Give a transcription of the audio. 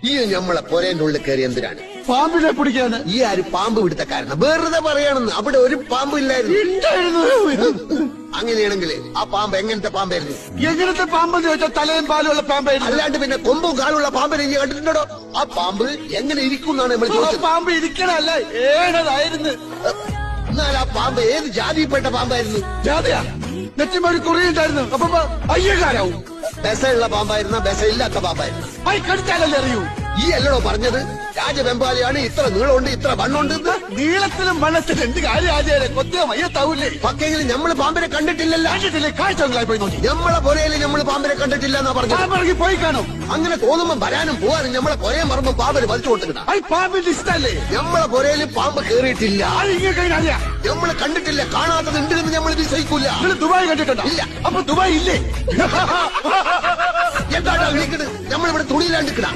ഈ നമ്മളെ പൊരേന്റെ ഉള്ളിൽ കയറി എന്തിനാണ്? പാമ്പിനെ പിടിക്കാണ്. ഈ ആര് പാമ്പ് പിടുത്തക്കാരന്? വെറുതെ പറയാണെന്ന്. അവിടെ ഒരു പാമ്പ് ഇല്ലായിരുന്നു. അങ്ങനെയാണെങ്കിൽ ആ പാമ്പ് എങ്ങനത്തെ പാമ്പായിരുന്നു? എങ്ങനത്തെ പാമ്പെന്ന് ചോദിച്ചാൽ തലയും പാലും ഉള്ള പാമ്പായിരുന്നു. അല്ലാണ്ട് പിന്നെ കൊമ്പും കാലുള്ള പാമ്പിനെ നീ കണ്ടിട്ടുണ്ടോ? ആ പാമ്പ് എങ്ങനെ ഇരിക്കുന്നാണ് നമ്മൾ ചോദിച്ചത്. പാമ്പ് ഇരിക്കണല്ല, ഏഴതായിരുന്നു. എന്നാൽ ആ പാമ്പ് ഏത് ജാതിയിൽപ്പെട്ട പാമ്പായിരുന്നു? ജാതിയാ? നെറ്റിമൊരു കുറിയുണ്ടായിരുന്നു. അപ്പൊ അയ്യക്കാരാവും. ബെസയുള്ള പാമ്പായിരുന്ന ബെസയില്ലാത്ത പാമ്പായിരുന്നു? അയ് കടിച്ചാലല്ലേ അറിയൂ. ഈ അല്ലടോ പറഞ്ഞത് രാജവെമ്പാലിയാണ് ഇത്ര നീളമുണ്ട് ഇത്ര വണ്ണുണ്ട്. നീളത്തിലും വണ്ണത്തിലും എന്ത് കാര്യം ആചാര്യ കൊത്തിയ മയ്യത്താവൂലേ? പക്കെങ്കിലും നമ്മള് പാമ്പിനെ കണ്ടിട്ടില്ലല്ലോ. കണ്ടിട്ടില്ലേ? കാഴ്ചകളായി പോയി നോക്കി. നമ്മളെ പുരയില് നമ്മള് പാമ്പിനെ കണ്ടിട്ടില്ല എന്നാ പറഞ്ഞു. പോയി കാണും. അങ്ങനെ തോന്നുമ്പോ വരാനും പോവാനും നമ്മളെ പുരയെ മറമ്പോ പാമ്പിന് വലിച്ചു കൊടുക്കണം. അയ് പാമ്പിന്റെ ഇഷ്ടല്ലേ? നമ്മളെ പുരയില് പാമ്പ് കേറിയിട്ടില്ല. അറിയാം. നമ്മള് കണ്ടിട്ടില്ല. കാണാത്തത് ഉണ്ട് എന്ന് നമ്മൾ വിശ്വസിക്കൂല. നിങ്ങൾ ദുബായ് കണ്ടിട്ടുണ്ടോ? ഇല്ല. അപ്പൊ ദുബായ് ഇല്ലേ? എന്താ വിളിക്കണ്? നമ്മളിവിടെ തുണിയിലാണ്ടിക്കണ.